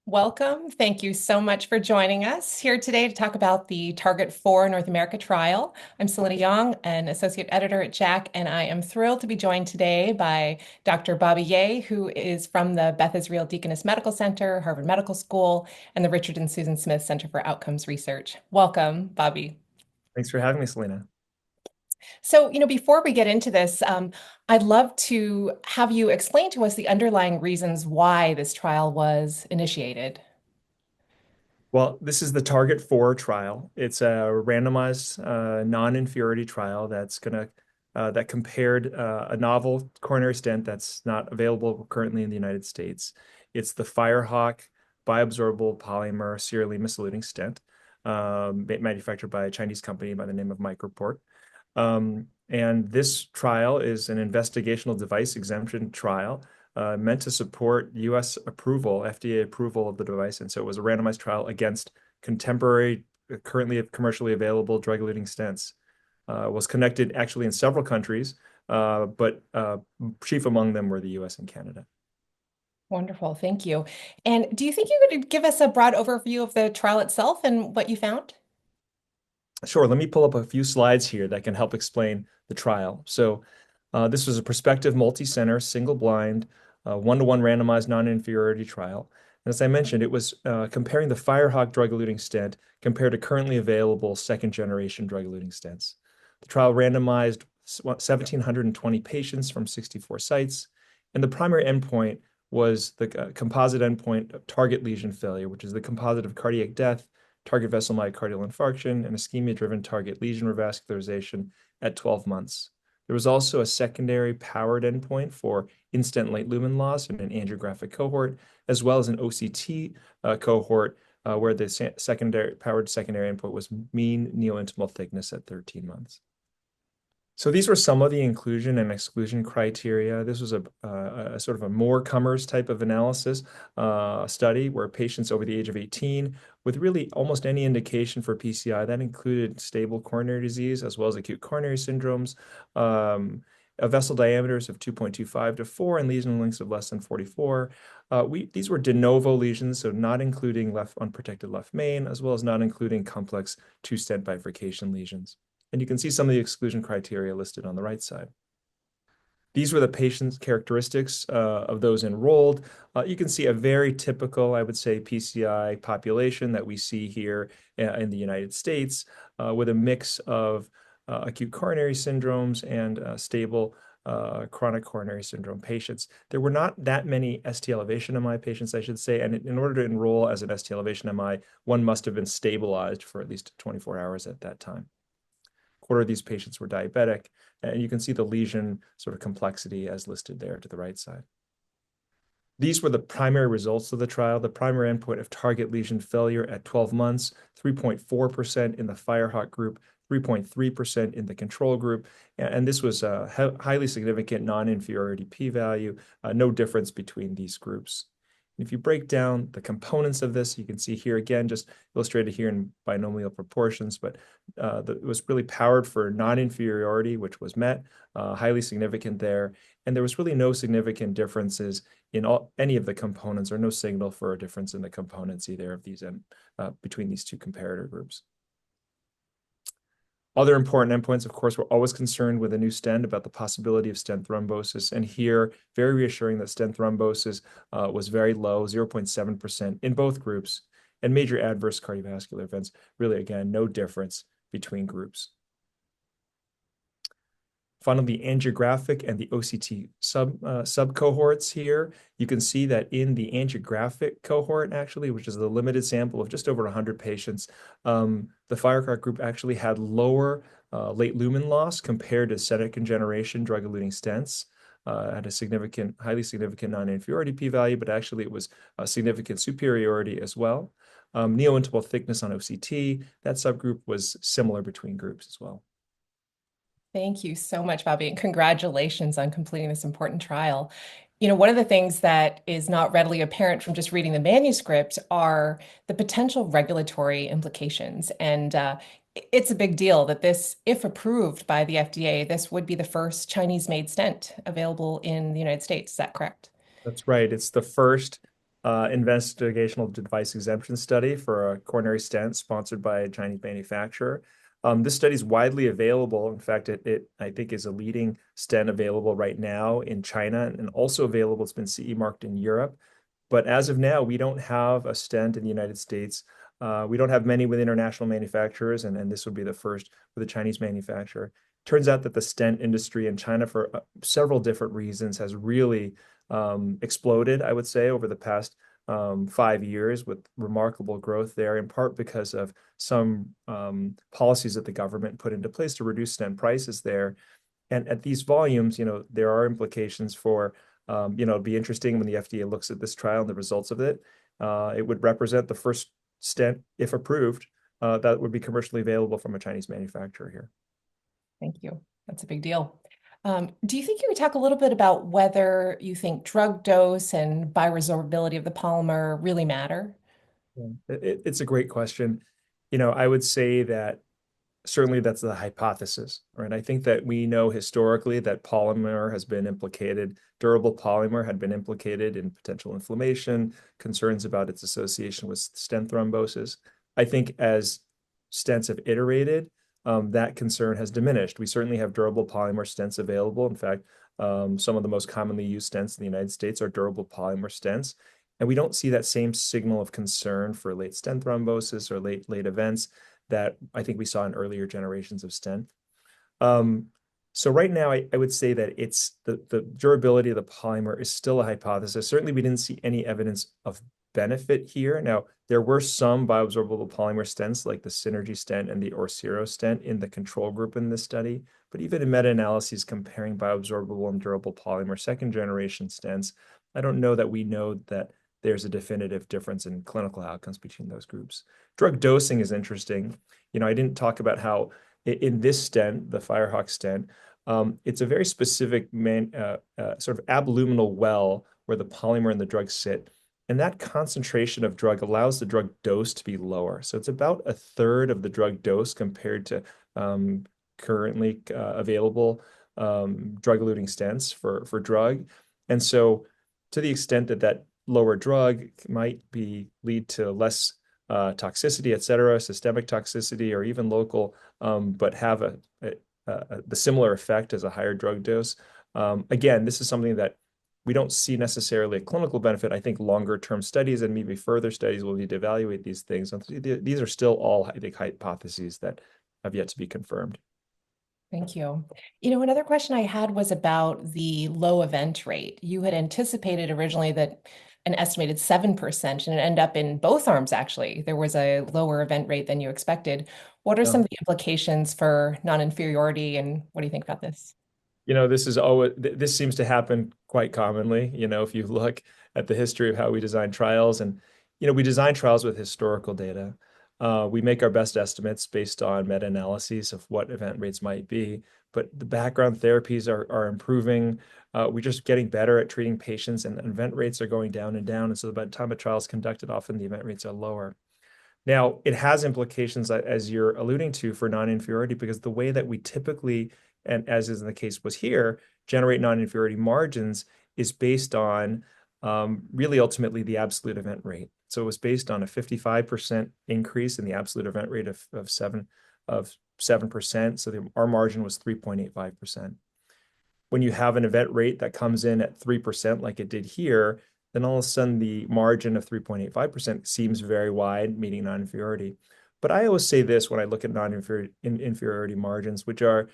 Welcome. Thank you so much for joining us here today to talk about the Target 4 North America trial. I'm Celina Yong, an associate editor at JACC, and I am thrilled to be joined today by Dr. Bobby Ye, who is from the Beth Israel Deaconess Medical Center, Harvard Medical School, and the Richard and Susan Smith Center for Outcomes Research. Welcome, Bobby. Thanks for having me, Celina. So, before we get into this, I'd love to have you explain to us the underlying reasons why this trial was initiated. Well, this is the Target 4 trial. It's a randomized non-inferiority trial that compared a novel coronary stent that's not available currently in the United States. It's the Firehawk bioabsorbable polymer serially eluting stent, manufactured by a Chinese company by the name of Microport. And this trial is an investigational device exemption trial meant to support U.S. approval, FDA approval of the device. And so it was a randomized trial against contemporary, currently commercially available drug-eluting stents. Was conducted actually in several countries, but chief among them were the U.S. and Canada. Wonderful. Thank you. And do you think you could give us a broad overview of the trial itself and what you found? Sure, let me pull up a few slides here that can help explain the trial. So this was a prospective multi-center, single-blind, one-to-one randomized non-inferiority trial. And as I mentioned, it was comparing the Firehawk drug-eluting stent compared to currently available second-generation drug-eluting stents. The trial randomized 1,720 patients from 64 sites, and the primary endpoint was the composite endpoint of target lesion failure, which is the composite of cardiac death, target vessel myocardial infarction, and ischemia-driven target lesion revascularization at 12 months. There was also a secondary powered endpoint for in-stent late lumen loss in an angiographic cohort, as well as an OCT cohort where the powered secondary endpoint was mean neointimal thickness at 13 months. So these were some of the inclusion and exclusion criteria. This was a sort of a more comers type of analysis study where patients over the age of 18 with really almost any indication for PCI that included stable coronary disease as well as acute coronary syndromes, vessel diameters of 2.25 to 4 and lesion lengths of less than 44. These were de novo lesions, so not including left unprotected left main, as well as not including complex two-stent bifurcation lesions. And you can see some of the exclusion criteria listed on the right side. These were the patient's characteristics of those enrolled. You can see a very typical, I would say, PCI population that we see here in the United States with a mix of acute coronary syndromes and stable chronic coronary syndrome patients. There were not that many ST elevation MI patients, I should say, and in order to enroll as an ST elevation MI, one must have been stabilized for at least 24 hours at that time. Quarter of these patients were diabetic, and you can see the lesion sort of complexity as listed there to the right side. These were the primary results of the trial. The primary endpoint of target lesion failure at 12 months, 3.4% in the Firehawk group, 3.3% in the control group. And this was a highly significant non-inferiority p-value, no difference between these groups. If you break down the components of this, you can see here again, just illustrated here in binomial proportions, but it was really powered for non-inferiority, which was met, highly significant there. And there was really no significant differences in any of the components or no signal for a difference in the components either of these between these two comparator groups. Other important endpoints, of course, we're always concerned with a new stent about the possibility of stent thrombosis. And here, very reassuring that stent thrombosis was very low, 0.7% in both groups. And major adverse cardiovascular events, really, again, no difference between groups. Finally, the angiographic and the OCT sub cohorts here. You can see that in the angiographic cohort, actually, which is the limited sample of just over 100 patients, the Firehawk group actually had lower late lumen loss compared to second generation drug-eluting stents. Had a significant, highly significant non-inferiority p-value, but actually it was a significant superiority as well. Neointimal thickness on OCT, that subgroup was similar between groups as well. Thank you so much, Bobby, and congratulations on completing this important trial. One of the things that is not readily apparent from just reading the manuscript are the potential regulatory implications. And it's a big deal that this, if approved by the FDA, this would be the first Chinese-made stent available in the United States. Is that correct? That's right. It's the first investigational device exemption study for a coronary stent sponsored by a Chinese manufacturer. This study is widely available. In fact, it I think is a leading stent available right now in China and also available. It's been CE marked in Europe. But as of now, we don't have a stent in the United States. We don't have many with international manufacturers, and this would be the first with a Chinese manufacturer. Turns out that the stent industry in China, for several different reasons, has really exploded, I would say, over the past 5 years with remarkable growth there, in part because of some policies that the government put into place to reduce stent prices there. And at these volumes, there are implications for, it'd be interesting when the FDA looks at this trial and the results of it. It would represent the first stent, if approved, that would be commercially available from a Chinese manufacturer here. Thank you. That's a big deal. Do you think you could talk a little bit about whether you think drug dose and bioresorbability of the polymer really matter? It's a great question. I would say that certainly that's the hypothesis, right? I think that we know historically that polymer has been implicated, durable polymer had been implicated in potential inflammation, concerns about its association with stent thrombosis. I think as stents have iterated, that concern has diminished. We certainly have durable polymer stents available. In fact, some of the most commonly used stents in the United States are durable polymer stents. And we don't see that same signal of concern for late stent thrombosis or late events that I think we saw in earlier generations of stent. So right now, I would say that it's the durability of the polymer is still a hypothesis. Certainly, we didn't see any evidence of benefit here. Now, there were some bioabsorbable polymer stents like the Synergy stent and the Orsiro stent in the control group in this study. But even in meta-analyses comparing bioabsorbable and durable polymer second generation stents, I don't know that we know that there's a definitive difference in clinical outcomes between those groups. Drug dosing is interesting. I didn't talk about how in this stent, the Firehawk stent, it's a very specific sort of abluminal well where the polymer and the drug sit. And that concentration of drug allows the drug dose to be lower. So it's about a third of the drug dose compared to currently available drug-eluting stents for drug. And so to the extent that lower drug might lead to less toxicity, et cetera, systemic toxicity, or even local, but have the similar effect as a higher drug dose. Again, this is something that we don't see necessarily a clinical benefit. I think longer term studies and maybe further studies will need to evaluate these things. These are still all, I think, hypotheses that have yet to be confirmed. Thank you. Another question I had was about the low event rate. You had anticipated originally that an estimated 7%, and it ended up in both arms, actually. There was a lower event rate than you expected. What are some of the implications for non-inferiority, and what do you think about this? This seems to happen quite commonly, if you look at the history of how we design trials. And, we design trials with historical data. We make our best estimates based on meta-analyses of what event rates might be, but the background therapies are improving. We're just getting better at treating patients, and event rates are going down and down. And so by the time a trial is conducted, often the event rates are lower. Now, it has implications, as you're alluding to, for non-inferiority, because the way that we typically, and as is in the case was here, generate non-inferiority margins is based on really ultimately the absolute event rate. So it was based on a 55% increase in the absolute event rate of 7%. So our margin was 3.85%. When you have an event rate that comes in at 3%, like it did here, then all of a sudden the margin of 3.85% seems very wide, meeting non-inferiority. But I always say this when I look at non-inferiority margins, which are,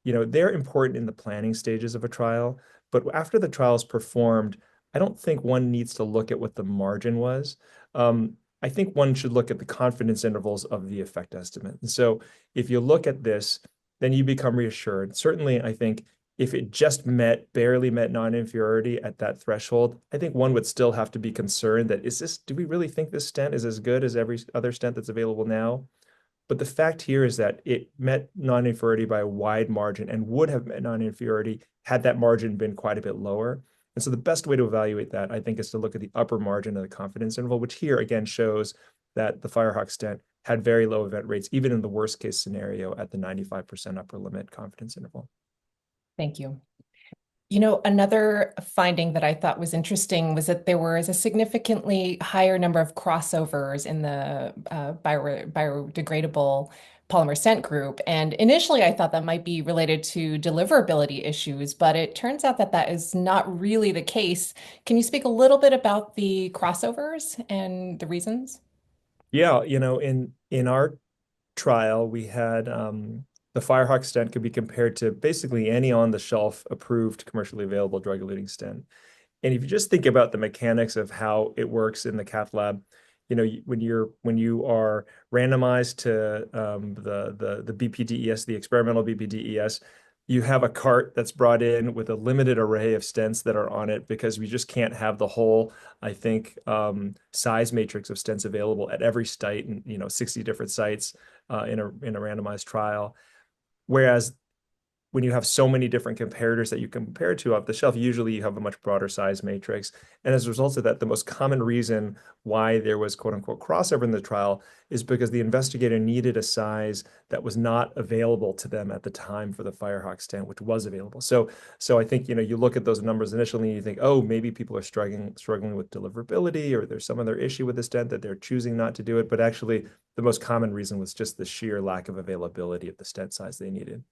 they're important in the planning stages of a trial. But after the trial is performed, I don't think one needs to look at what the margin was. I think one should look at the confidence intervals of the effect estimate. And so if you look at this, then you become reassured. Certainly, I think if it just barely met non-inferiority at that threshold, I think one would still have to be concerned that do we really think this stent is as good as every other stent that's available now? But the fact here is that it met non-inferiority by a wide margin and would have met non-inferiority had that margin been quite a bit lower. And so the best way to evaluate that, I think, is to look at the upper margin of the confidence interval, which here again shows that the Firehawk stent had very low event rates, even in the worst case scenario at the 95% upper limit confidence interval. Thank you. Another finding that I thought was interesting was that there was a significantly higher number of crossovers in the biodegradable polymer stent group. And initially, I thought that might be related to deliverability issues, but it turns out that that is not really the case. Can you speak a little bit about the crossovers and the reasons? Yeah, in our trial, we had the Firehawk stent could be compared to basically any on-the-shelf approved commercially available drug-eluting stent. And if you just think about the mechanics of how it works in the cath lab, when you are randomized to the BPDES, the experimental BPDES, you have a cart that's brought in with a limited array of stents that are on it because we just can't have the whole, I think, size matrix of stents available at every site and 60 different sites in a randomized trial. Whereas when you have so many different comparators that you can compare to off the shelf, usually you have a much broader size matrix. And as a result of that, the most common reason why there was quote unquote crossover in the trial is because the investigator needed a size that was not available to them at the time for the Firehawk stent, which was available. So I think, you look at those numbers initially and you think, oh, maybe people are struggling with deliverability or there's some other issue with the stent that they're choosing not to do it. But actually, the most common reason was just the sheer lack of availability of the stent size they needed.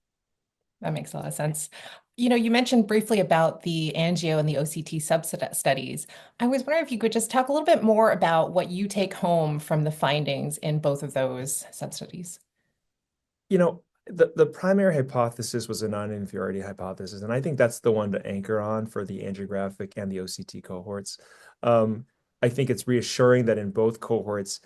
That makes a lot of sense. You mentioned briefly about the angio and the OCT studies. I was wondering if you could just talk a little bit more about what you take home from the findings in both of those sub-studies. The primary hypothesis was a non-inferiority hypothesis, and I think that's the one to anchor on for the angiographic and the OCT cohorts. I think it's reassuring that in both cohorts,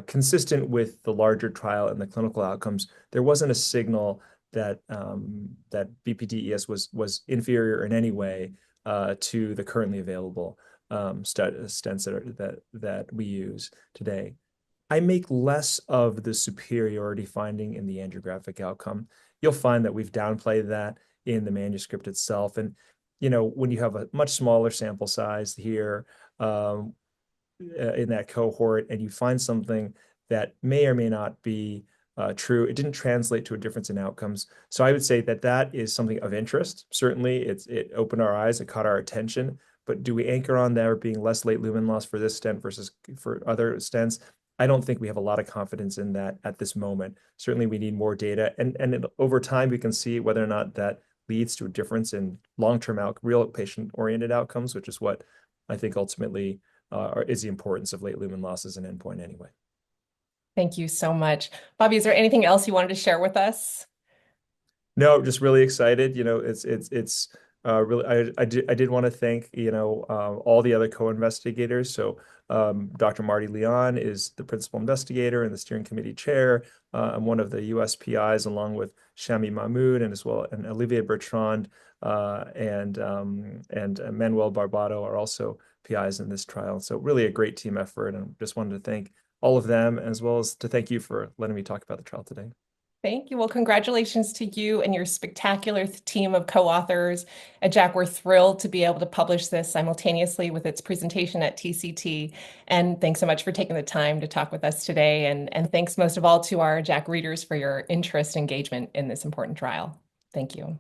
consistent with the larger trial and the clinical outcomes, there wasn't a signal that BPDES was inferior in any way to the currently available stents that we use today. I make less of the superiority finding in the angiographic outcome. You'll find that we've downplayed that in the manuscript itself. And, when you have a much smaller sample size here in that cohort and you find something that may or may not be true, it didn't translate to a difference in outcomes. So I would say that that is something of interest. Certainly, it opened our eyes, it caught our attention. But do we anchor on there being less late lumen loss for this stent versus for other stents? I don't think we have a lot of confidence in that at this moment. Certainly, we need more data, and over time we can see whether or not that leads to a difference in long-term real patient-oriented outcomes, which is what I think ultimately is the importance of late lumen loss as an endpoint anyway. Thank you so much. Bobby, is there anything else you wanted to share with us? No, just really excited. It's really I did want to thank all the other co-investigators. So Dr. Marty Leon is the principal investigator and the steering committee chair. I'm one of the US PIs along with Shami Mahmood and as well and Olivier Bertrand and Manuel Barbado are also PIs in this trial. So really a great team effort, and just wanted to thank all of them as well as to thank you for letting me talk about the trial today. Thank you. Well, congratulations to you and your spectacular team of co-authors at JACC. We're thrilled to be able to publish this simultaneously with its presentation at TCT. And thanks so much for taking the time to talk with us today. And thanks most of all to our JACC readers for your interest and engagement in this important trial. Thank you.